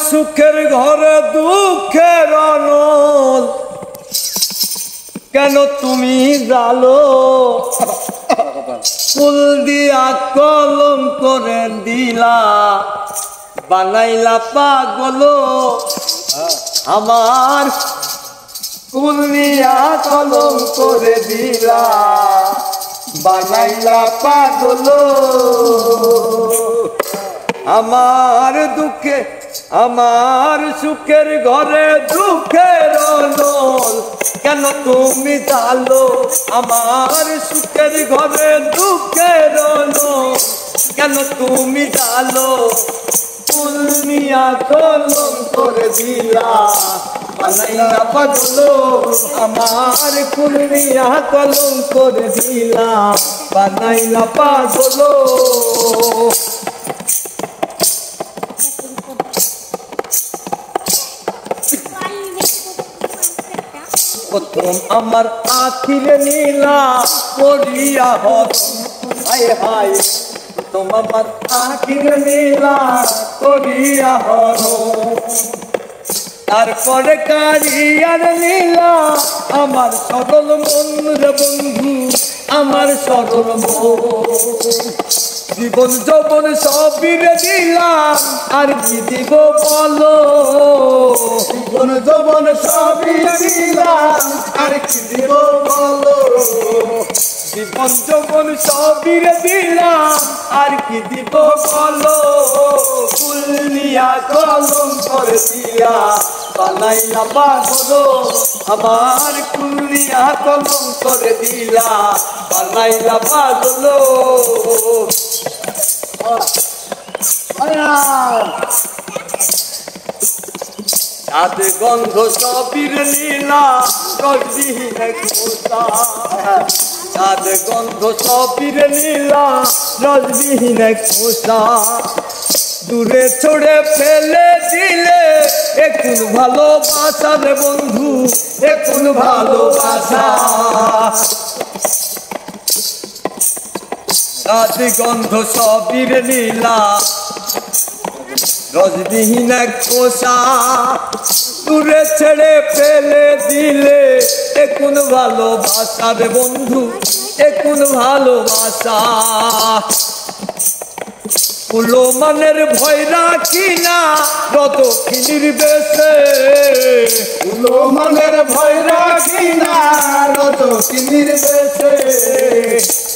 সুখের ঘরে দুঃখের অনল কেন তুমি জালো ফুল দিয়া কলম করে দিলা বানাইলা পাগল আমার ফুল দিয়া কলম করে দিলা বানাইলা পাগল আমার দুঃখে আমার সুখের ঘরে দুঃখের অনল কেন তুমি জালো আমার সুখের ঘরে দুঃখের অনল কেন তুমি জালো ফুল নিয়া কলম করে দিলা বানাইলা পাগল আমার ফুল নিয়া কলম করে দিলা বানাইলা পাগল প্রথম আমার আখিরে নীলা করিয়া হরণ হায় হায় প্রথম আমার আখিরে নীলা করিয়া হরণ তারপরে কারিয়ার নীলা আমার সরল মন রে বন্ধু আমার সরল মন জীবন যৌবন সবই দিলাম আর কি দিব বলো জীবন যৌবন সবই দিলাম আর কি দিব বলো জীবন যৌবন সবই দিলাম আর কি দিব বলো ফুল নিয়া কলম করে দিয়া বানাইলা পাগল আমার ফুল নিয়া কলম করে দিলা বানাইলা পাগল চাঁদ গন্ধ সবির নীলা রসবিহীন খোসা চাঁদ গন্ধ সবির নীলা রসবিহীন খোসা দূরে ছড়ে ফেলে দিলে এখন ভালোবাসা রে বন্ধু এখন ভালোবাসা চাঁদ গন্ধ সবির নীলা রসবিহীন খোসা দূরে ছেড়ে ফেলে দিলে এখন ভালোবাসা রে বন্ধু এখন ভালোবাসা ফুলো মনের ভয় রাখি না রত কিনির বেশে ফুলো মনের ভয় রাখি না রত কিনির বেশে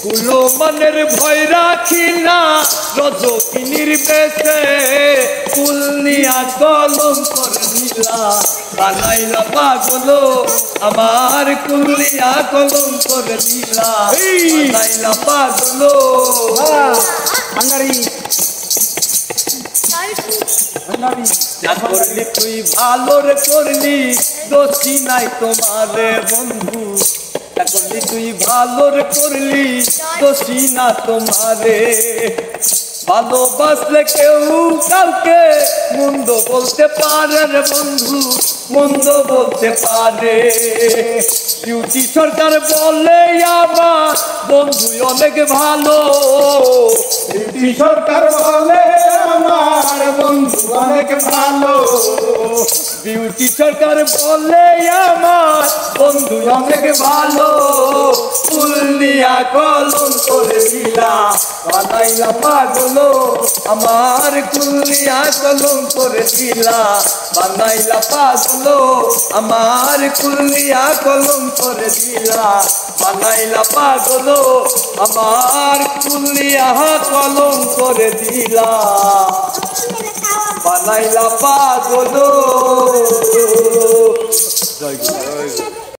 ফুলো মনের ভয় রাখি না রত কিনির বেশে ফুল নিয়া কলম করে দিলা বানাইলা পাগল আমার ফুল নিয়া কলম করে দিলা বানাইলা পাগল আঙ্গারি করলি তুই ভালো রে করলি দোষী নাই তোমারে বন্ধু করলি তুই ভালো রে করলি দোষী না তোমারে ভালোবাসলে কেউ কাউকে মন্দ বলতে পারে রে বন্ধু মন্দ বলতে পারে বিউটি সরকার বলে আমার বন্ধু অনেক ভালো বিউটি সরকার বলে আমার বন্ধু অনেক ভালো বিউটি সরকার বলে আমার বন্ধু অনেক ভালো ফুল দিয়া কলম করে দিলা বানাইলা পাগল আমার ফুল দিয়া কলম করে দিলা বানাইলা পাগল আমার ফুল দিয়া কলম করে দিলা বানাইলা পাগল আমার ফুল দিয়া কলম করে দিলা বানাইলা পাগল জয় গুরু।